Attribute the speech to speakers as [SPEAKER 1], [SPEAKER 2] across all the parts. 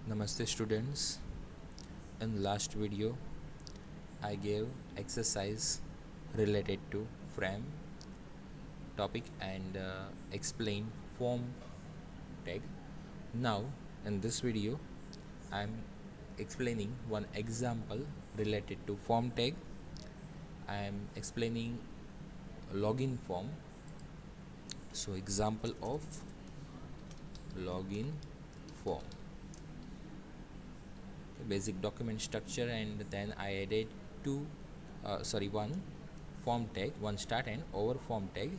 [SPEAKER 1] Namaste students. In last video I gave exercise related to frame topic and explain form tag. Now in this video I am explaining one example related to form tag. I am explaining login form. So example of login form. Basic document structure, and then I added one form tag, one start and over form tag.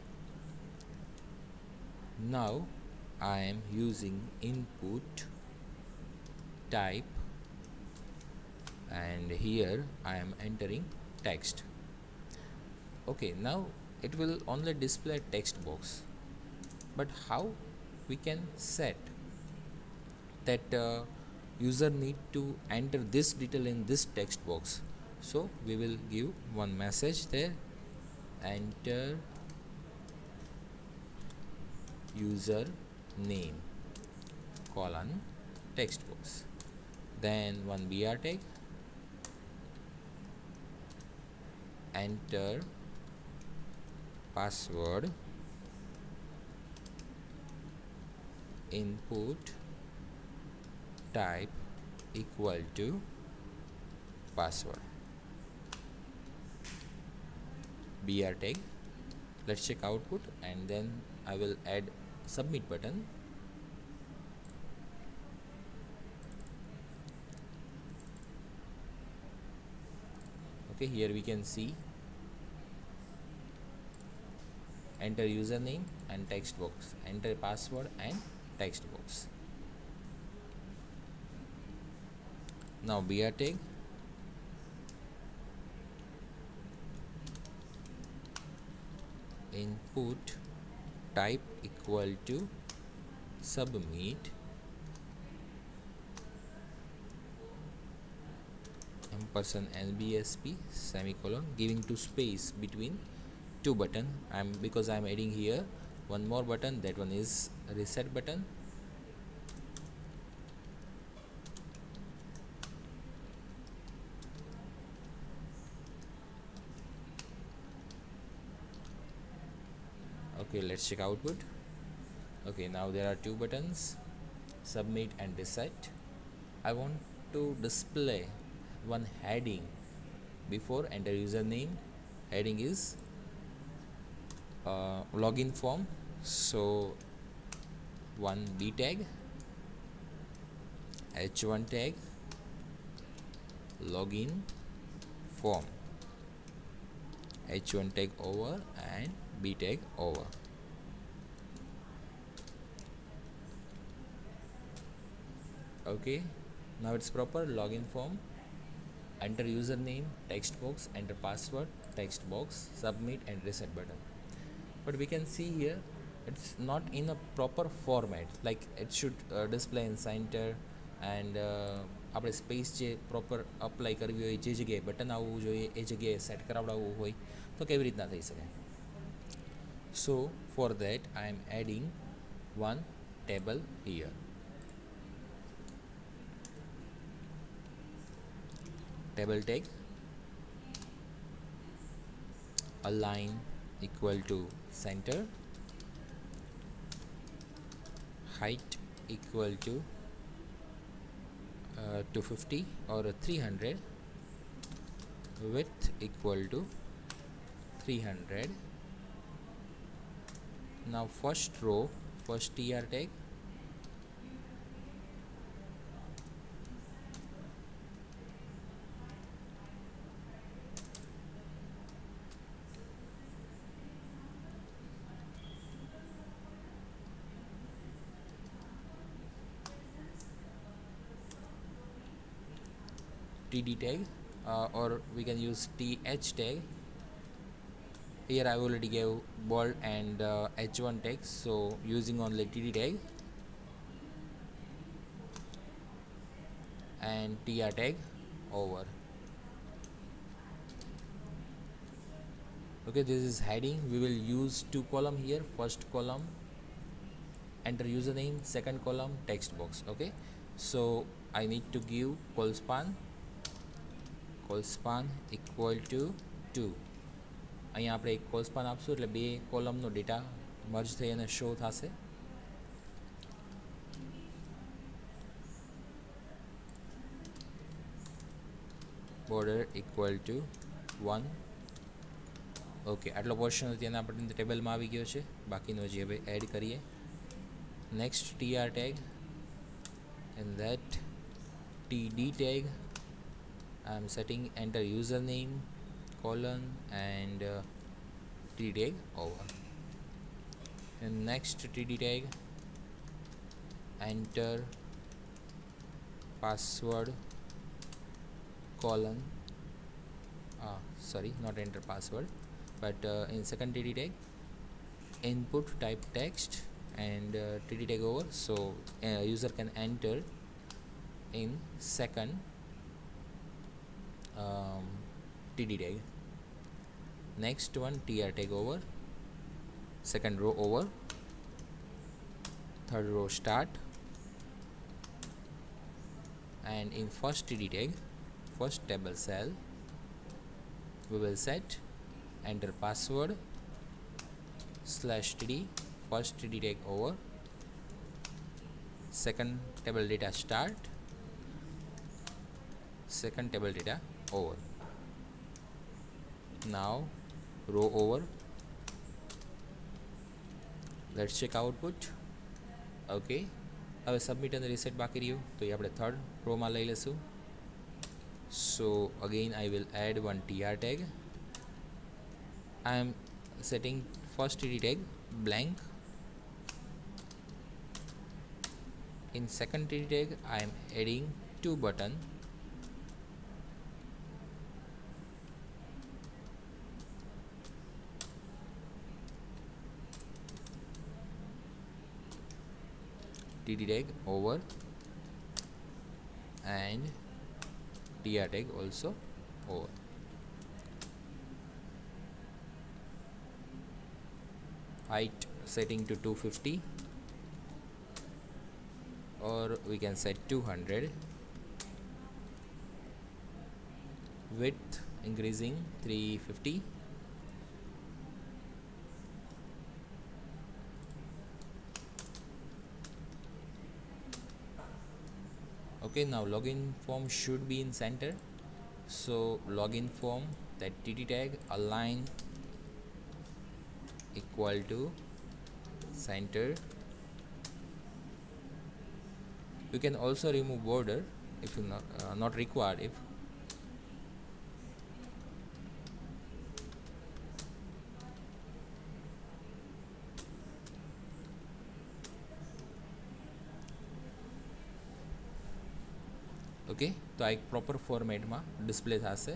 [SPEAKER 1] Now I am using input type, and here I am entering text. Okay, now it will only display text box, but how we can set that user need to enter this detail in this text box? So we will give one message there: enter user name colon text box, then one br tag, enter password, input type equal to password, br tag. Let's check output, and then I will add submit button. Okay, here we can see enter username and text box, enter password and text box. Now br tag, input type equal to submit, ampersand lbsp semicolon, giving two space between two button. Because I'm adding here one more button, that one is reset button. Okay, let's check output. Okay, now there are two buttons, submit and reset. I want to display one heading before enter username. Heading is login form, so one b tag, h1 tag, login form, h1 tag over and b tag over. Okay, now it's proper login form, enter username, text box, enter password, text box, submit and reset button. But we can see here it's not in a proper format, like it should display in center, and આપણે space જે proper apply કરવી હોય, જે જગ્યાએ button આવવું જોઈએ એ જગ્યાએ set કરાવડાવવું હોય તો કેવી રીતના થઈ શકે? So for that I am adding one table here. Table tag, align equal to center, height equal to 250 or 300, width equal to 300. Now first row, first tr tag, td tag, or we can use th tag. Here I already gave bold and h1 tag, so using only td tag and tr tag over. Okay, this is heading. We will use two column here. First column enter username, second column text box. Okay, So I need to give colspan equal to 2. અહીંયા આપણે એક કોલસ્પાન આપશું એટલે બે કોલમનો data merge થઈ અને show થશે. Border equal to 1. Okay, આટલો પોર્શન ત્યાંના આપણે ટેબલમાં આવી ગયો છે. બાકીનો હજી હવે એડ કરીએ. Next tr tag and that td tag I am setting enter username colon and td tag over. And next td tag enter password colon sorry, not enter password, but in second td tag input type text and td tag over, so user can enter in second td tag. Next one tr tag over, second row over, third row start, and in first td tag, first table cell, we will set enter password /td, first td tag over, second table data start, second table data over. Now row over, let's check output. Okay, હવે submit અને reset બાકી રહ્યું તો એ આપણે third રોમાં લઈ લેશું. So again I will add one tr tag. I am setting first td tag blank. In second td tag I am adding 2 button. td tag over and tr tag also over. Height setting to 250 or we can set 200. Width increasing 350. Okay, now login form should be in center, so login form that td tag align equal to center. You can also remove border if you not required. If okay, તો આ એક proper ફોર્મેટમાં display થશે.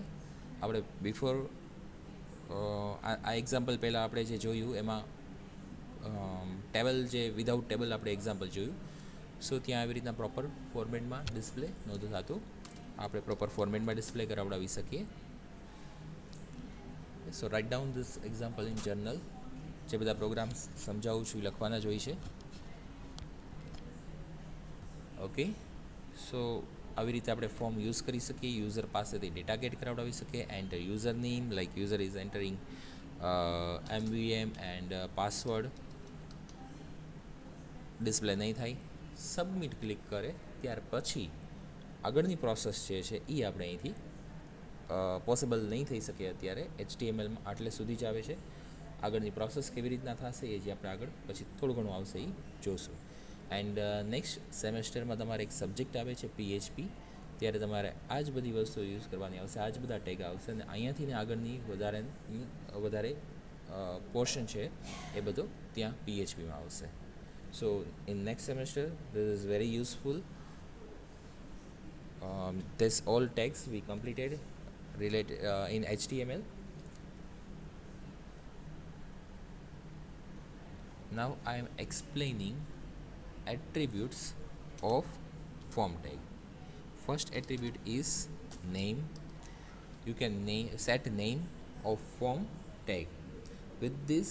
[SPEAKER 1] આપણે before આ example પહેલાં આપણે જે જોયું એમાં ટેબલ જે વિધાઉટ ટેબલ આપણે એક્ઝામ્પલ જોયું. સો ત્યાં આવી રીતના પ્રોપર ફોર્મેટમાં ડિસ્પ્લે નહોતું થતું. આપણે પ્રોપર ફોર્મેટમાં ડિસ્પ્લે કરાવડાવી શકીએ. So write down this example in journal. જે બધા પ્રોગ્રામ્સ સમજાવું છું એ લખવાના જ હોય છે. ઓકે, સો આવી રીતે આપણે ફોર્મ યુઝ કરી શકીએ. યુઝર પાસેથી ડેટા ગેટ કરાવડાવી શકીએ. Enter user name like user is entering MVM and password. Display નહીં થાય. સબમિટ ક્લિક કરે ત્યાર પછી આગળની પ્રોસેસ જે છે એ આપણે અહીંથી પોસિબલ નહીં થઈ શકે અત્યારે. HTMLમાં આટલે સુધી જ આવે છે. આગળની પ્રોસેસ કેવી રીતના થશે એ જે આપણે આગળ પછી થોડું ઘણું આવશે એ જોશું. એન્ડ નેક્સ્ટ સેમેસ્ટરમાં તમારે એક સબ્જેક્ટ આવે છે PHP. ત્યારે તમારે આ જ બધી વસ્તુઓ યુઝ કરવાની આવશે. આ જ બધા ટેગ આવશે અને અહીંયાથી ને આગળની વધારે પોર્શન છે એ બધો ત્યાં PHPમાં આવશે. સો in next semester this is very useful. This all tags we completed related in HTML. Now I am explaining attributes of form tag. First attribute is name. You can set name of form tag. With this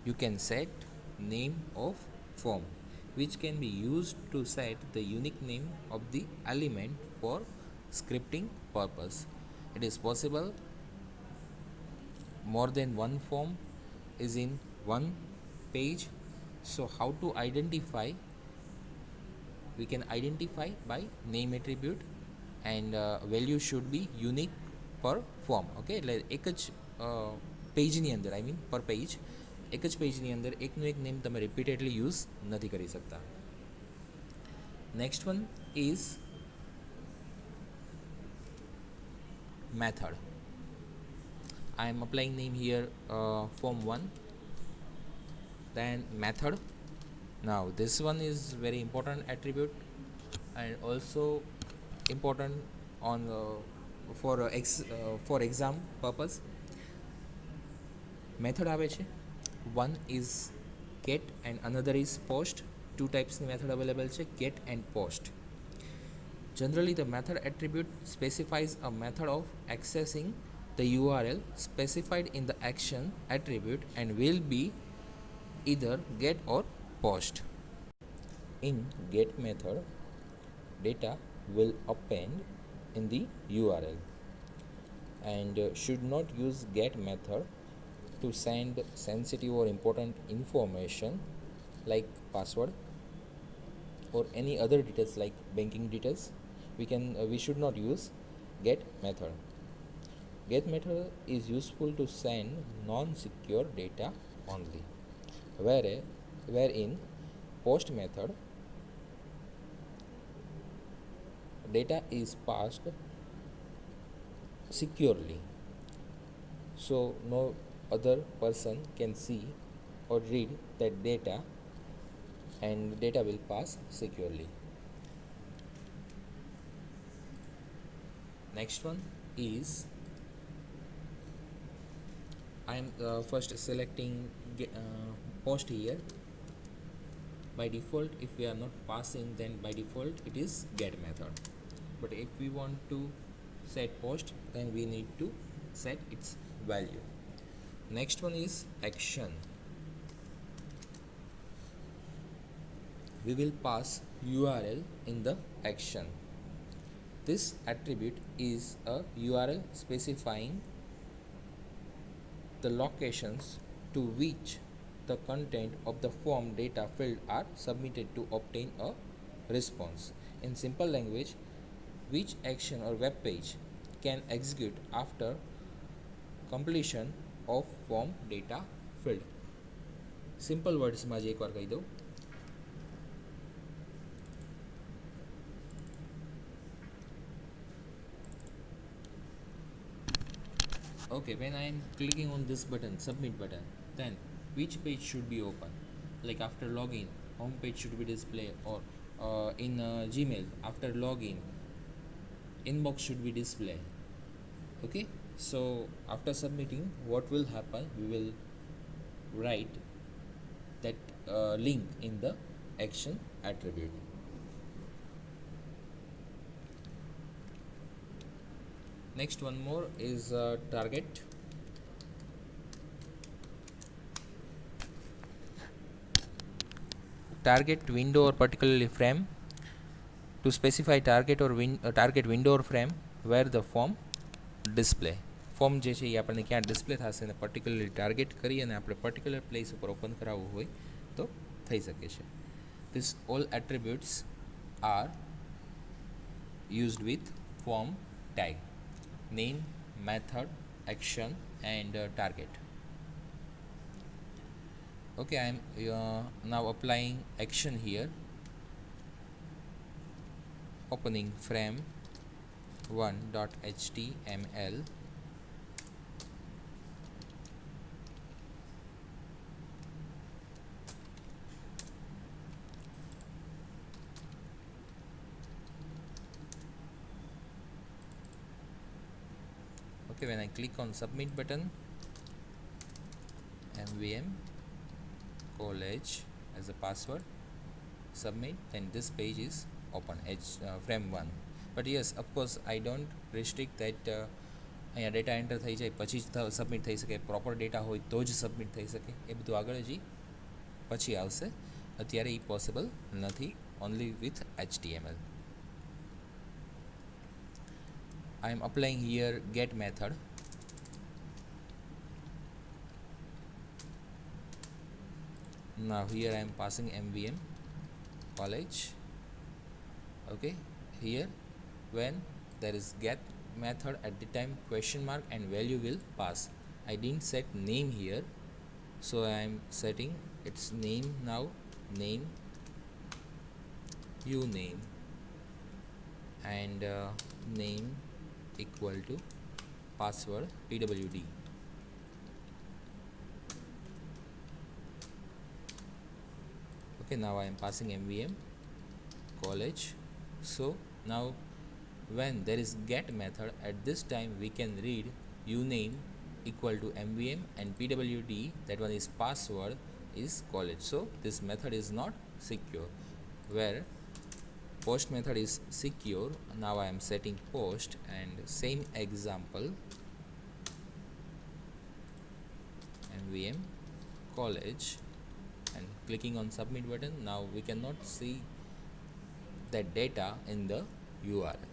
[SPEAKER 1] you can set name of form. which can be used to set the unique name of the element for scripting purpose. It is possible more than one form is in one page. So how to identify? We can identify by name attribute, and value should be unique per form. Okay, એટલે એક જ પેજની અંદર, I mean પર page, એક જ પેજની અંદર એકનું એક નેમ તમે રિપીટેડલી યુઝ નથી કરી શકતા. Next one is method. I am applying name here, form 1, then method. Now this one is very important attribute and also important on for exam purpose. Method આવે છે, one is get and another is post. Two types ની method available છે, get and post. Generally the method attribute specifies a method of accessing the URL specified in the action attribute and will be either get or post. In get method, data will append in the URL and should not use get method to send sensitive or important information like password or any other details like banking details. We should not use get method. Get method is useful to send non-secure data only, wherein post method data is passed securely, so no other person can see or read that data, and data will pass securely. Next one is, I am first selecting post here. By default, if we are not passing, then by default it is get method. But if we want to set post, then we need to set its value. Next one is action. We will pass URL in the action. This attribute is a URL specifying the locations to which the content of the form data field are submitted to obtain a response. In simple language, which action or web page can execute after completion of form data field. Simple words માં જ એકવાર કહી દઉં. Okay, when I am clicking on this button, submit button, then which page should be open? Like after login, home page should be displayed, or in Gmail, after login, inbox should be displayed. Okay, so after submitting, what will happen? We will write that link in the action attribute. Next one more is target. Target window or particularly frame. To specify target or target window or frame where the form display. Form જે છે એ આપણને ક્યાં display થશે અને particularly target કરી અને આપણે particular place ઉપર ઓપન કરાવવું હોય તો થઈ શકે છે. These all attributes are used with form tag, name, method, action and target. Okay, I am now applying action here. Opening frame 1.html. Okay, when I click on submit button, MVM college as a password, submit, then this page is open, frame 1. But yes, of course, I don't restrict that અહીંયા data enter થઈ જાય પછી જ submit થઈ શકે, proper data હોય તો જ સબમિટ થઈ શકે, એ બધું આગળ હજી પછી આવશે. અત્યારે એ પોસિબલ નથી, only with HTML. I am applying here get method. Now here I am passing MVM college. Okay, here when there is get method, at the time question mark and value will pass. I didn't set name here, so I am setting its name now, name, uname, and name equal to password pwd. Okay, now I am passing MVM college. So now when there is get method, at this time we can read uname equal to MVM and pwd, that one is password, is college. So this method is not secure, where post method is secure. Now I am setting post and same example, MVM college, and clicking on submit button. Now we cannot see that data in the URL,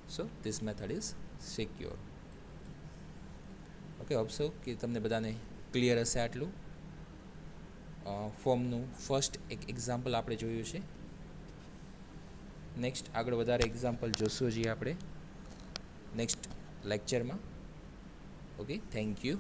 [SPEAKER 1] so this method is secure. Okay, hope so કે તમને બધાને clear હશે આટલું. ફોર્મનું first એક example આપણે જોયું છે. Next આગળ વધારે એક્ઝામ્પલ જોશું હજી આપણે નેક્સ્ટ લેક્ચરમાં. Okay, thank you.